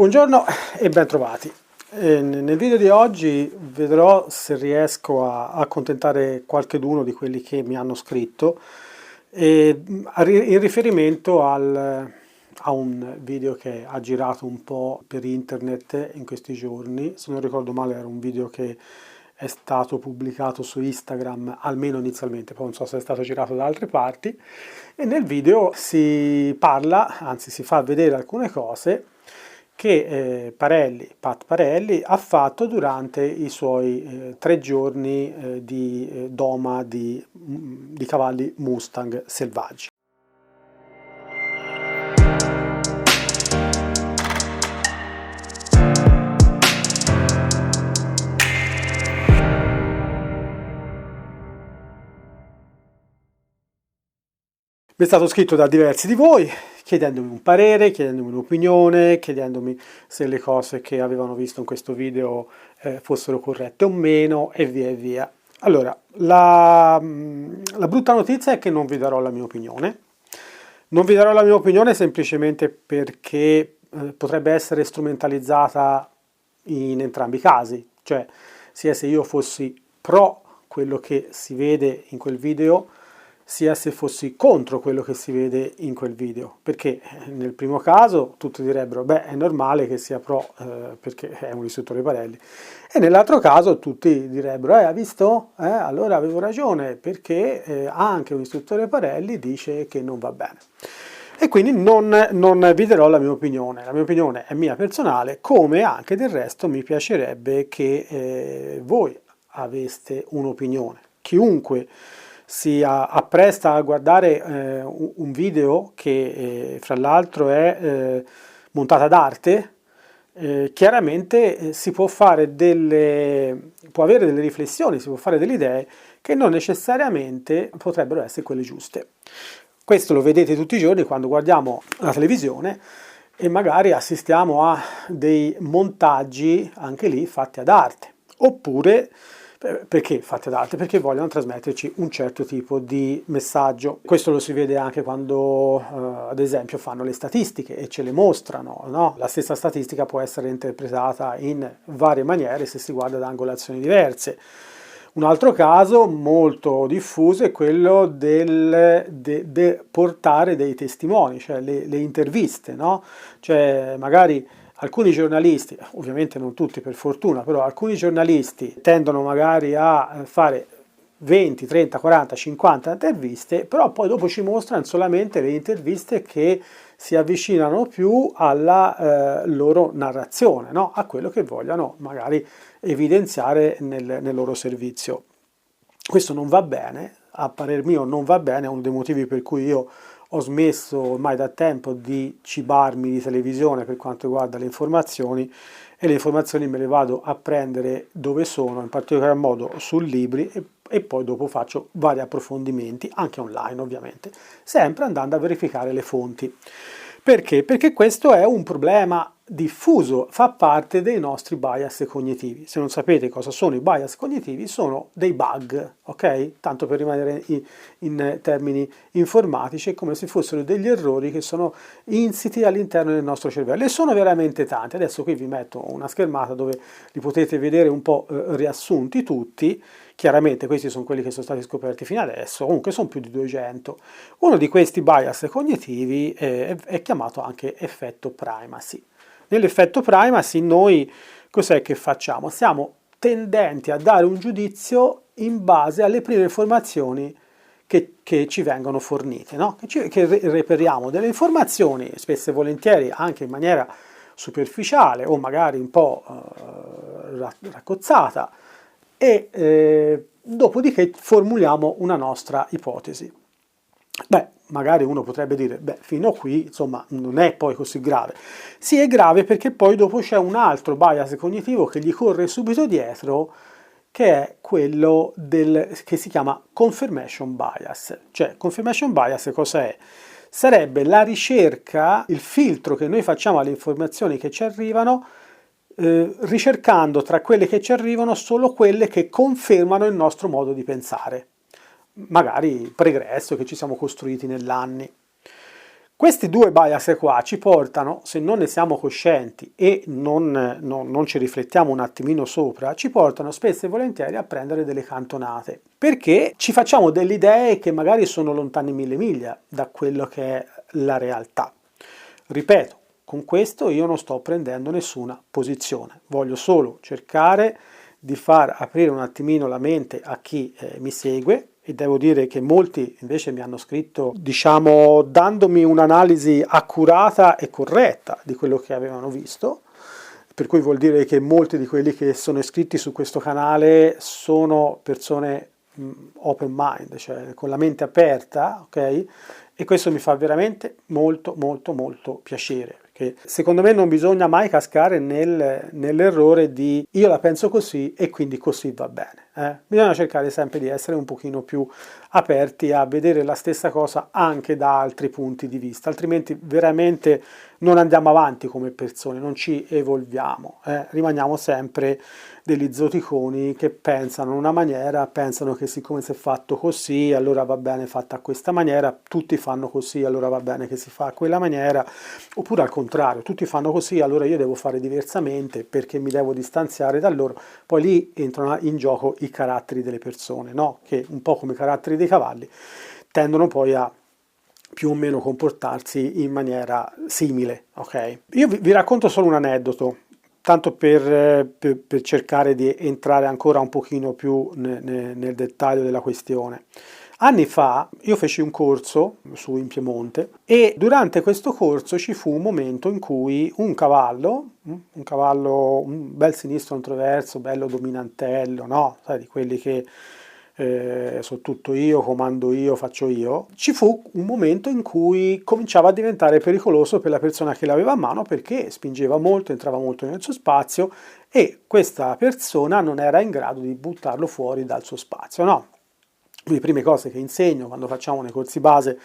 Buongiorno e bentrovati. Nel video di oggi vedrò se riesco a accontentare qualcheduno di quelli che mi hanno scritto in riferimento a un video che ha girato un po' per internet in questi giorni. Se non ricordo male era un video che è stato pubblicato su Instagram, almeno inizialmente, poi non so se è stato girato da altre parti, e nel video si parla, anzi si fa vedere alcune cose che Pat Parelli ha fatto durante i suoi 3 giorni di doma di cavalli Mustang selvaggi. Mi è stato scritto da diversi di voi chiedendomi un parere, chiedendomi un'opinione, chiedendomi se le cose che avevano visto in questo video fossero corrette o meno e via e via. Allora, la brutta notizia è che non vi darò la mia opinione. Non vi darò la mia opinione semplicemente perché potrebbe essere strumentalizzata in entrambi i casi, cioè sia se io fossi pro quello che si vede in quel video, sia se fossi contro quello che si vede in quel video, perché nel primo caso tutti direbbero beh è normale che sia pro perché è un istruttore Parelli, e nell'altro caso tutti direbbero ha visto? Allora avevo ragione, perché anche un istruttore Parelli dice che non va bene. E quindi non vi darò la mia opinione è mia personale, come anche del resto mi piacerebbe che voi aveste un'opinione. Chiunque si appresta a guardare un video che fra l'altro è montata d'arte, chiaramente si può fare può avere delle riflessioni, si può fare delle idee che non necessariamente potrebbero essere quelle giuste. Questo lo vedete tutti i giorni quando guardiamo la televisione e magari assistiamo a dei montaggi anche lì fatti ad arte, oppure perché fatti ad arte? Perché vogliono trasmetterci un certo tipo di messaggio. Questo lo si vede anche quando, ad esempio, fanno le statistiche e ce le mostrano, no? La stessa statistica può essere interpretata in varie maniere se si guarda da angolazioni diverse. Un altro caso molto diffuso è quello del portare dei testimoni, cioè le interviste, no? Cioè magari alcuni giornalisti, ovviamente non tutti per fortuna, però alcuni giornalisti tendono magari a fare 20, 30, 40, 50 interviste, però poi dopo ci mostrano solamente le interviste che si avvicinano più alla loro narrazione, no? A quello che vogliono magari evidenziare nel loro servizio. Questo non va bene, a parer mio non va bene, è uno dei motivi per cui io ho smesso ormai da tempo di cibarmi di televisione per quanto riguarda le informazioni, e le informazioni me le vado a prendere dove sono, in particolar modo su libri, e poi dopo faccio vari approfondimenti, anche online ovviamente, sempre andando a verificare le fonti. Perché? Perché questo è un problema diffuso, fa parte dei nostri bias cognitivi. Se non sapete cosa sono i bias cognitivi, sono dei bug, ok? Tanto per rimanere in termini informatici, è come se fossero degli errori che sono insiti all'interno del nostro cervello. E sono veramente tanti. Adesso qui vi metto una schermata dove li potete vedere un po' riassunti tutti. Chiaramente questi sono quelli che sono stati scoperti fino adesso, comunque sono più di 200. Uno di questi bias cognitivi è chiamato anche effetto primacy. Nell'effetto primacy noi cos'è che facciamo? Siamo tendenti a dare un giudizio in base alle prime informazioni che ci vengono fornite, no? Che reperiamo delle informazioni, spesso e volentieri anche in maniera superficiale o magari un po' raccozzata, e dopodiché formuliamo una nostra ipotesi. Beh, magari uno potrebbe dire, beh, fino a qui, insomma, non è poi così grave. Sì, è grave perché poi dopo c'è un altro bias cognitivo che gli corre subito dietro, che è quello che si chiama confirmation bias. Cioè, confirmation bias cos'è? Sarebbe la ricerca, il filtro che noi facciamo alle informazioni che ci arrivano, ricercando tra quelle che ci arrivano solo quelle che confermano il nostro modo di pensare, magari pregresso che ci siamo costruiti negli anni. Questi due bias qua ci portano, se non ne siamo coscienti e non ci riflettiamo un attimino sopra, ci portano spesso e volentieri a prendere delle cantonate, perché ci facciamo delle idee che magari sono lontane mille miglia da quello che è la realtà. Ripeto, con questo io non sto prendendo nessuna posizione, voglio solo cercare di far aprire un attimino la mente a chi mi segue, e devo dire che molti invece mi hanno scritto, diciamo, dandomi un'analisi accurata e corretta di quello che avevano visto, per cui vuol dire che molti di quelli che sono iscritti su questo canale sono persone open mind, cioè con la mente aperta, ok? E questo mi fa veramente molto molto molto piacere, perché secondo me non bisogna mai cascare nell'errore di io la penso così e quindi così va bene. Bisogna cercare sempre di essere un pochino più aperti a vedere la stessa cosa anche da altri punti di vista, altrimenti veramente non andiamo avanti come persone, non ci evolviamo, rimaniamo sempre degli zoticoni che pensano in una maniera, pensano che siccome si è fatto così allora va bene fatta a questa maniera, tutti fanno così allora va bene che si fa a quella maniera, oppure al contrario, tutti fanno così allora io devo fare diversamente perché mi devo distanziare da loro. Poi lì entrano in gioco i caratteri delle persone, no? Che un po' come i caratteri dei cavalli tendono poi a più o meno comportarsi in maniera simile, ok? Io vi racconto solo un aneddoto, tanto per cercare di entrare ancora un pochino più nel dettaglio della questione. Anni fa io feci un corso in Piemonte e durante questo corso ci fu un momento in cui un cavallo, un bel sinistro introverso, bello dominantello, no? Sai, di quelli che so tutto io, comando io, faccio io, ci fu un momento in cui cominciava a diventare pericoloso per la persona che l'aveva a mano perché spingeva molto, entrava molto nel suo spazio e questa persona non era in grado di buttarlo fuori dal suo spazio, no? Le prime cose che insegno quando facciamo nei corsi base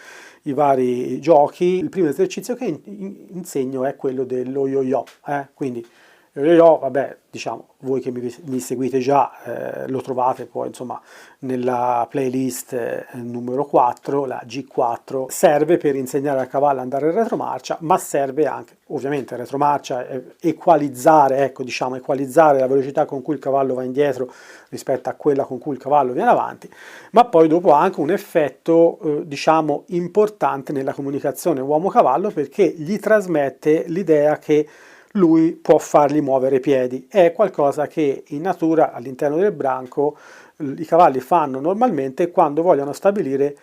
i vari giochi, il primo esercizio che insegno è quello dello yo-yo, quindi yo-yo, vabbè, diciamo, voi che mi seguite già lo trovate poi insomma nella playlist numero 4, la G4, serve per insegnare al cavallo ad andare in retromarcia, ma serve anche, ovviamente in retromarcia, equalizzare, ecco, diciamo, equalizzare la velocità con cui il cavallo va indietro rispetto a quella con cui il cavallo viene avanti, ma poi dopo ha anche un effetto, diciamo, importante nella comunicazione uomo-cavallo perché gli trasmette l'idea che lui può fargli muovere i piedi. È qualcosa che in natura, all'interno del branco, i cavalli fanno normalmente quando vogliono stabilire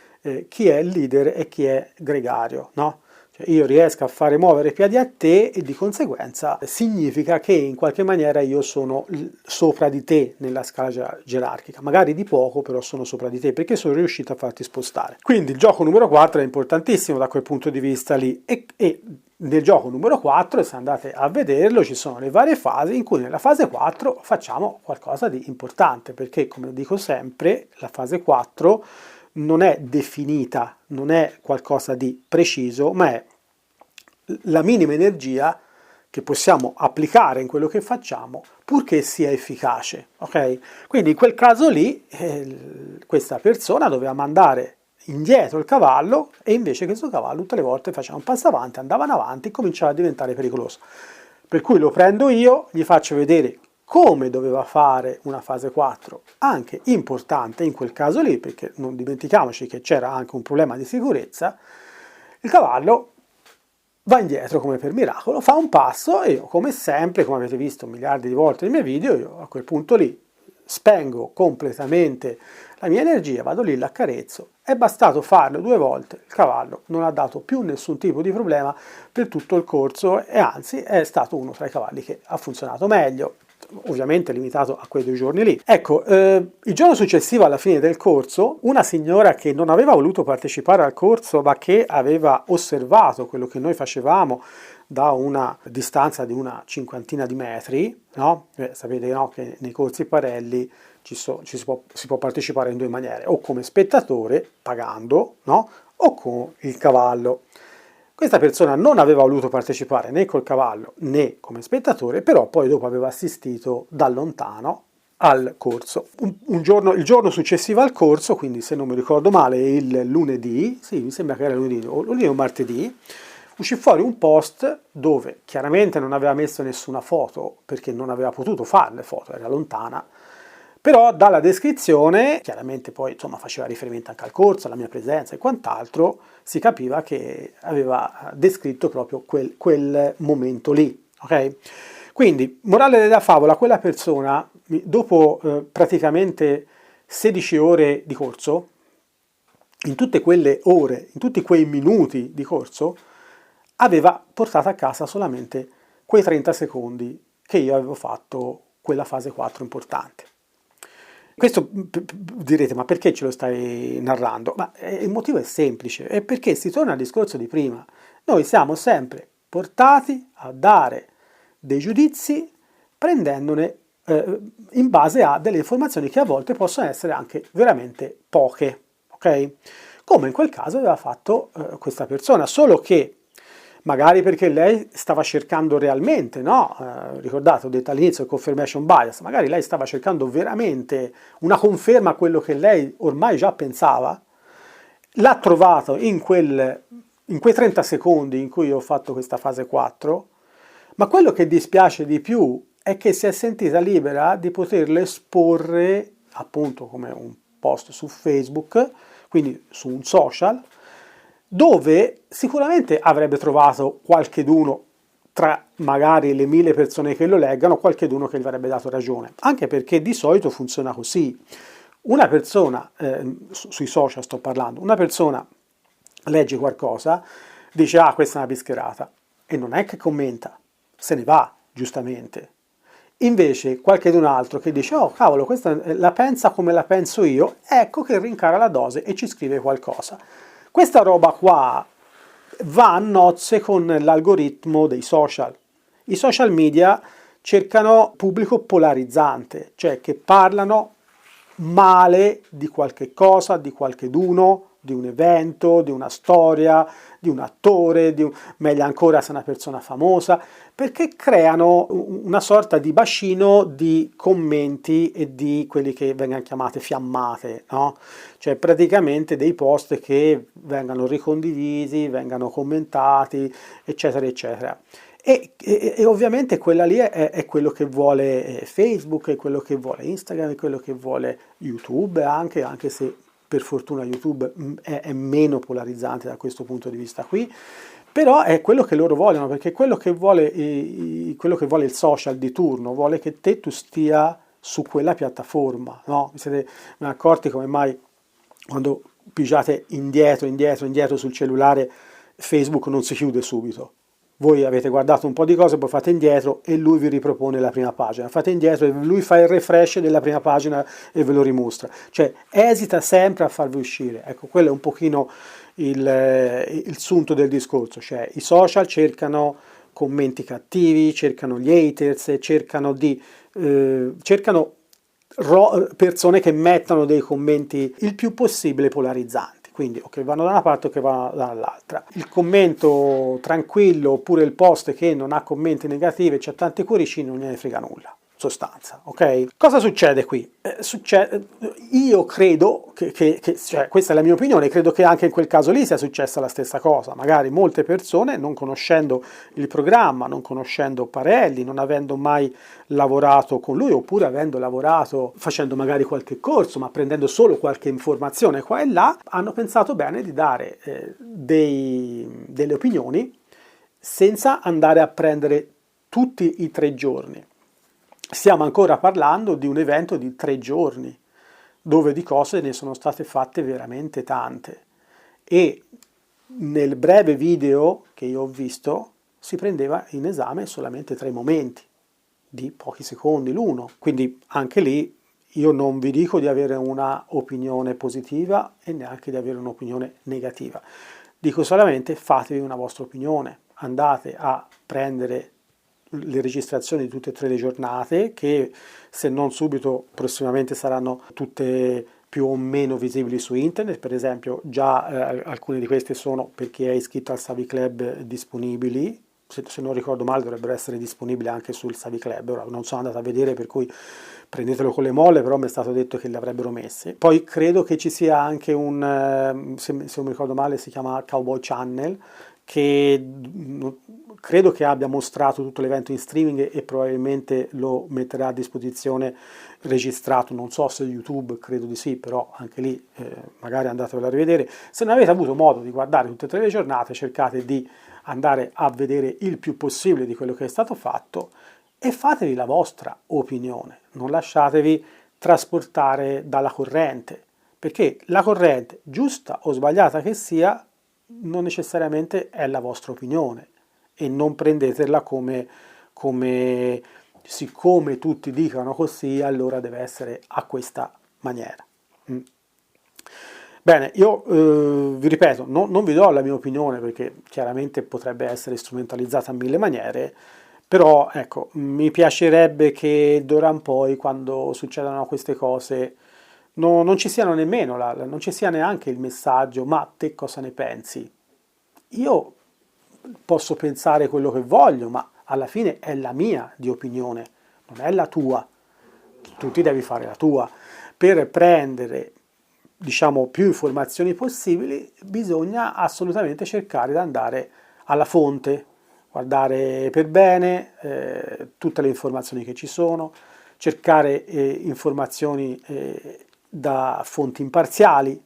chi è il leader e chi è gregario, no? Cioè io riesco a fare muovere i piedi a te e di conseguenza significa che in qualche maniera io sono sopra di te nella scala gerarchica, magari di poco però sono sopra di te perché sono riuscito a farti spostare. Quindi il gioco numero 4 è importantissimo da quel punto di vista lì e nel gioco numero 4, se andate a vederlo, ci sono le varie fasi in cui nella fase 4 facciamo qualcosa di importante perché, come dico sempre, la fase 4 non è definita, non è qualcosa di preciso, ma è la minima energia che possiamo applicare in quello che facciamo purché sia efficace, ok? Quindi in quel caso lì questa persona doveva mandare indietro il cavallo e invece questo cavallo tutte le volte faceva un passo avanti, andavano avanti e cominciava a diventare pericoloso. Per cui lo prendo io, gli faccio vedere come doveva fare una fase 4, anche importante in quel caso lì, perché non dimentichiamoci che c'era anche un problema di sicurezza, il cavallo va indietro come per miracolo, fa un passo e io, come sempre, come avete visto miliardi di volte nei miei video, io a quel punto lì spengo completamente la mia energia, vado lì, l'accarezzo, è bastato farlo 2 volte, il cavallo non ha dato più nessun tipo di problema per tutto il corso e anzi è stato uno tra i cavalli che ha funzionato meglio, ovviamente limitato a quei 2 giorni lì. Ecco, il giorno successivo alla fine del corso, una signora che non aveva voluto partecipare al corso ma che aveva osservato quello che noi facevamo da una distanza di una cinquantina di metri, no? Sapete, no, che nei corsi Parelli si può partecipare in 2 maniere, o come spettatore, pagando, no? O con il cavallo. Questa persona non aveva voluto partecipare né col cavallo né come spettatore, però poi dopo aveva assistito da lontano al corso. Il giorno successivo al corso, quindi se non mi ricordo male il lunedì, sì, mi sembra che era lunedì o martedì, uscì fuori un post dove chiaramente non aveva messo nessuna foto perché non aveva potuto fare le foto, era lontana, però dalla descrizione, chiaramente poi insomma faceva riferimento anche al corso, alla mia presenza e quant'altro, si capiva che aveva descritto proprio quel momento lì, ok? Quindi, morale della favola, quella persona, dopo praticamente 16 ore di corso, in tutte quelle ore, in tutti quei minuti di corso, aveva portato a casa solamente quei 30 secondi che io avevo fatto quella fase 4 importante. Questo direte, ma perché ce lo stai narrando? Ma il motivo è semplice, è perché si torna al discorso di prima. Noi siamo sempre portati a dare dei giudizi prendendone in base a delle informazioni che a volte possono essere anche veramente poche, ok? Come in quel caso aveva fatto questa persona, solo che magari perché lei stava cercando realmente, no? Ricordate, ho detto all'inizio il confirmation bias, magari lei stava cercando veramente una conferma a quello che lei ormai già pensava, l'ha trovato in quei 30 secondi in cui ho fatto questa fase 4, ma quello che dispiace di più è che si è sentita libera di poterlo esporre appunto come un post su Facebook, quindi su un social, dove sicuramente avrebbe trovato qualcheduno tra magari le 1000 persone che lo leggano, qualcheduno che gli avrebbe dato ragione, anche perché di solito funziona così. Una persona, sui social sto parlando, una persona legge qualcosa, dice ah questa è una bischerata, e non è che commenta, se ne va, giustamente. Invece qualcun altro che dice oh cavolo, questa la pensa come la penso io, ecco che rincara la dose e ci scrive qualcosa. Questa roba qua va a nozze con l'algoritmo dei social. I social media cercano pubblico polarizzante, cioè che parlano male di qualche cosa, di qualcheduno, di un evento, di una storia, di un attore, meglio ancora se è una persona famosa, perché creano una sorta di bacino di commenti e di quelli che vengono chiamate fiammate, no? Cioè praticamente dei post che vengano ricondivisi, vengano commentati, eccetera, eccetera. E ovviamente quella lì è quello che vuole Facebook, è quello che vuole Instagram, è quello che vuole YouTube, anche se per fortuna YouTube è meno polarizzante da questo punto di vista qui, però è quello che loro vogliono, perché quello che vuole il social di turno vuole che tu stia su quella piattaforma, no? Vi siete accorti come mai quando pigiate indietro sul cellulare Facebook non si chiude subito? Voi avete guardato un po' di cose, poi fate indietro e lui vi ripropone la prima pagina. Fate indietro e lui fa il refresh della prima pagina e ve lo rimostra. Cioè esita sempre a farvi uscire. Ecco, quello è un pochino il sunto del discorso. Cioè i social cercano commenti cattivi, cercano gli haters, cercano persone che mettano dei commenti il più possibile polarizzanti. Quindi o che vanno da una parte o che vanno dall'altra. Il commento tranquillo oppure il post che non ha commenti negativi e c'ha tanti cuoricini non gliene frega nulla, sostanza, ok? Cosa succede qui? Io credo cioè, questa è la mia opinione, credo che anche in quel caso lì sia successa la stessa cosa. Magari molte persone, non conoscendo il programma, non conoscendo Parelli, non avendo mai lavorato con lui, oppure avendo lavorato facendo magari qualche corso, ma prendendo solo qualche informazione qua e là, hanno pensato bene di dare delle opinioni senza andare a prendere tutti i 3 giorni. Stiamo ancora parlando di un evento di 3 giorni, dove di cose ne sono state fatte veramente tante. E nel breve video che io ho visto si prendeva in esame solamente 3 momenti, di pochi secondi l'uno. Quindi anche lì io non vi dico di avere una opinione positiva e neanche di avere un'opinione negativa. Dico solamente fatevi una vostra opinione, andate a prendere le registrazioni di tutte e 3 le giornate, che se non subito prossimamente saranno tutte più o meno visibili su internet. Per esempio già alcune di queste sono, per chi è iscritto al Savvy Club, disponibili. Se non ricordo male dovrebbero essere disponibili anche sul Savvy Club. Ora non sono andato a vedere, per cui prendetelo con le molle, però mi è stato detto che li avrebbero messi. Poi credo che ci sia anche un, se non mi ricordo male, si chiama Cowboy Channel, che credo che abbia mostrato tutto l'evento in streaming e probabilmente lo metterà a disposizione registrato, non so se YouTube, credo di sì, però anche lì magari andatevelo a rivedere. Se non avete avuto modo di guardare tutte e tre le giornate, cercate di andare a vedere il più possibile di quello che è stato fatto e fatevi la vostra opinione, non lasciatevi trasportare dalla corrente, perché la corrente, giusta o sbagliata che sia, non necessariamente è la vostra opinione e non prendetela come siccome tutti dicono così, allora deve essere a questa maniera. Bene, io vi ripeto, non vi do la mia opinione perché chiaramente potrebbe essere strumentalizzata in mille maniere, però ecco, mi piacerebbe che d'ora in poi, quando succedano queste cose, non ci siano nemmeno, non ci sia neanche il messaggio, ma te cosa ne pensi? Io posso pensare quello che voglio, ma alla fine è la mia di opinione, non è la tua. Tu ti devi fare la tua. Per prendere, diciamo, più informazioni possibili, bisogna assolutamente cercare di andare alla fonte, guardare per bene tutte le informazioni che ci sono, cercare informazioni da fonti imparziali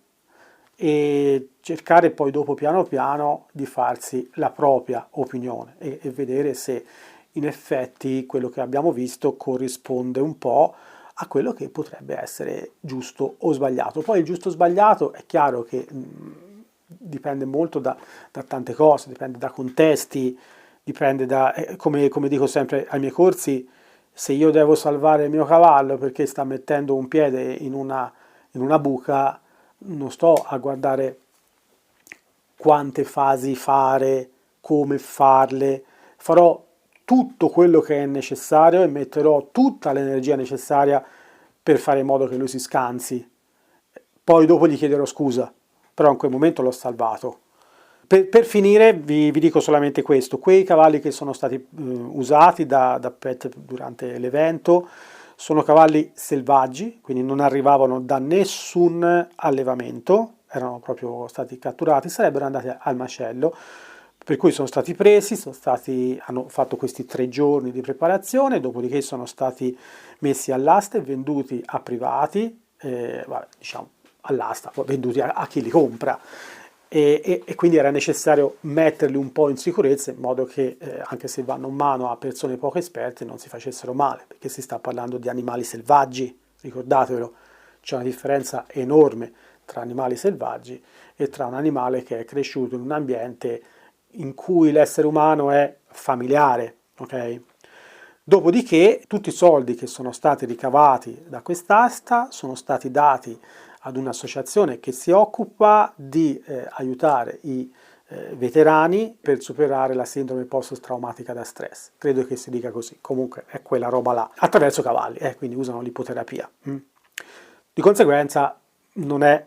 e cercare poi dopo piano piano di farsi la propria opinione e vedere se in effetti quello che abbiamo visto corrisponde un po' a quello che potrebbe essere giusto o sbagliato. Poi il giusto o sbagliato è chiaro che dipende molto da tante cose, dipende da contesti, dipende da, come dico sempre ai miei corsi, se io devo salvare il mio cavallo perché sta mettendo un piede in una buca, non sto a guardare quante fasi fare, come farle, farò tutto quello che è necessario e metterò tutta l'energia necessaria per fare in modo che lui si scansi. Poi dopo gli chiederò scusa, però in quel momento l'ho salvato. Per finire vi dico solamente questo, quei cavalli che sono stati usati da Pet durante l'evento sono cavalli selvaggi, quindi non arrivavano da nessun allevamento, erano proprio stati catturati, sarebbero andati al macello, per cui sono stati presi, hanno fatto questi 3 giorni di preparazione, dopodiché sono stati messi all'asta e venduti a privati, diciamo all'asta, poi venduti a chi li compra. E quindi era necessario metterli un po' in sicurezza in modo che anche se vanno in mano a persone poco esperte non si facessero male, perché si sta parlando di animali selvaggi, ricordatevelo, c'è una differenza enorme tra animali selvaggi e tra un animale che è cresciuto in un ambiente in cui l'essere umano è familiare, ok? Dopodiché tutti i soldi che sono stati ricavati da quest'asta sono stati dati ad un'associazione che si occupa di aiutare i veterani per superare la sindrome post-traumatica da stress. Credo che si dica così, comunque è quella roba là, attraverso cavalli, quindi usano l'ipoterapia. Di conseguenza non è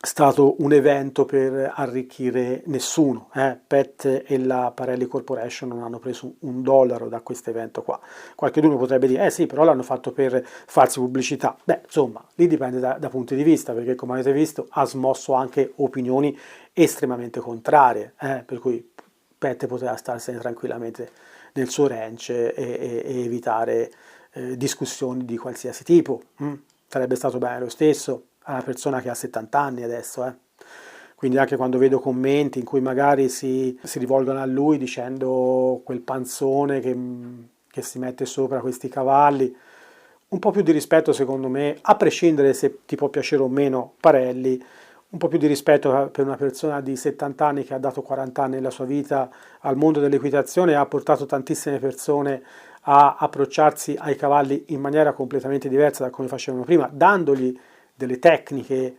stato un evento per arricchire nessuno. Pet e la Parelli Corporation non hanno preso $1 da questo evento qua. Qualcuno potrebbe dire, sì, però l'hanno fatto per farsi pubblicità. Beh, insomma, lì dipende da punti di vista, perché come avete visto ha smosso anche opinioni estremamente contrarie, per cui Pet poteva starsene tranquillamente nel suo ranch e evitare discussioni di qualsiasi tipo. Sarebbe stato bene lo stesso a una persona che ha 70 anni adesso, Quindi anche quando vedo commenti in cui magari si rivolgono a lui dicendo quel panzone che si mette sopra questi cavalli, un po' più di rispetto secondo me, a prescindere se ti può piacere o meno Parelli, un po' più di rispetto per una persona di 70 anni che ha dato 40 anni della sua vita al mondo dell'equitazione e ha portato tantissime persone a approcciarsi ai cavalli in maniera completamente diversa da come facevano prima, dandogli delle tecniche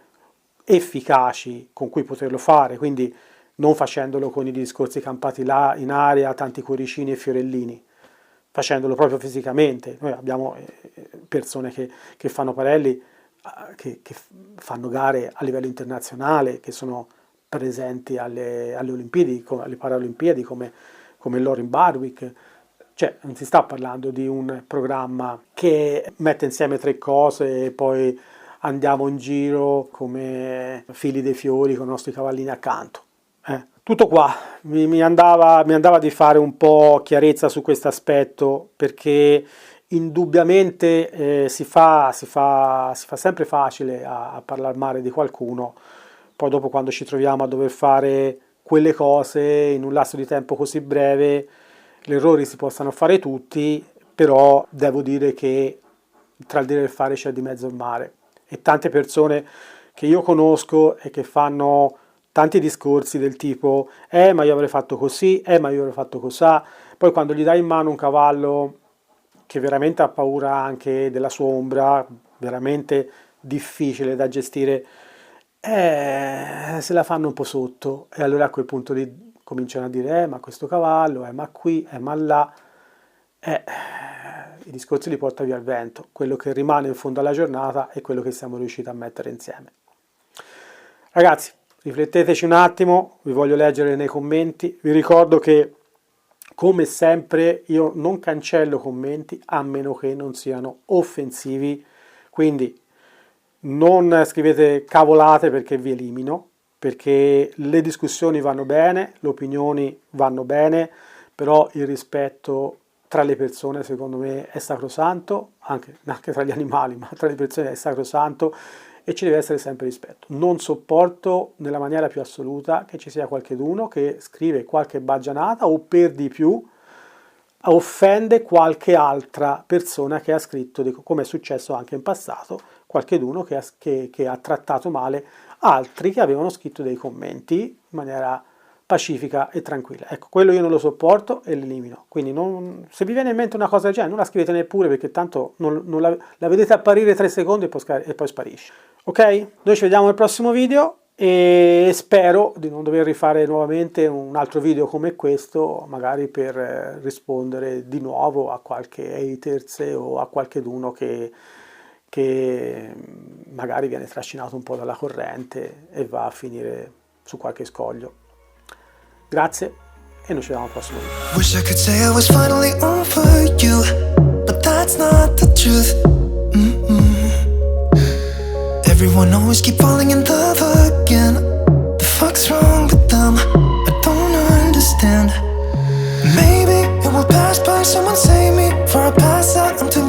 efficaci con cui poterlo fare, quindi non facendolo con i discorsi campati là in aria, tanti cuoricini e fiorellini, facendolo proprio fisicamente. Noi abbiamo persone che fanno Parelli, che fanno gare a livello internazionale, che sono presenti alle Olimpiadi, alle Paralimpiadi, come Lauren Barwick. Cioè, non si sta parlando di un programma che mette insieme 3 cose e poi andiamo in giro come fili dei fiori con i nostri cavallini accanto. Tutto qua, mi andava di fare un po' chiarezza su questo aspetto, perché indubbiamente si fa sempre facile a parlare male di qualcuno, poi dopo quando ci troviamo a dover fare quelle cose in un lasso di tempo così breve, gli errori si possano fare tutti, però devo dire che tra il dire e il fare c'è di mezzo il mare, e tante persone che io conosco e che fanno tanti discorsi del tipo ma io avrei fatto così, ma io avrei fatto cosà, poi quando gli dai in mano un cavallo che veramente ha paura anche della sua ombra, veramente difficile da gestire, se la fanno un po' sotto, e allora a quel punto lì cominciano a dire ma questo cavallo, ma qui, ma là, i discorsi li porta via il vento, quello che rimane in fondo alla giornata è quello che siamo riusciti a mettere insieme. Ragazzi, rifletteteci un attimo, vi voglio leggere nei commenti, vi ricordo che come sempre io non cancello commenti a meno che non siano offensivi, quindi non scrivete cavolate perché vi elimino, perché le discussioni vanno bene, le opinioni vanno bene, però il rispetto tra le persone secondo me è sacrosanto, anche tra gli animali, ma tra le persone è sacrosanto, e ci deve essere sempre rispetto. Non sopporto nella maniera più assoluta che ci sia qualcheduno che scrive qualche baggianata o per di più offende qualche altra persona che ha scritto, come è successo anche in passato, qualcheduno che ha trattato male altri che avevano scritto dei commenti in maniera pacifica e tranquilla. Ecco, quello io non lo sopporto e l'elimino. Quindi se vi viene in mente una cosa del genere, non la scrivete neppure, perché tanto non la vedete apparire 3 secondi e poi sparisce. Ok? Noi ci vediamo nel prossimo video e spero di non dover rifare nuovamente un altro video come questo, magari per rispondere di nuovo a qualche haters o a qualcheduno che magari viene trascinato un po' dalla corrente e va a finire su qualche scoglio. Grazie e noi ci vediamo al prossimo video. Wish I could say I was finally over you, but that's not the truth. Everyone always keep falling in love again. The fuck's wrong with them? I don't understand. Maybe it will pass by, someone save me. For I pass out, I'm too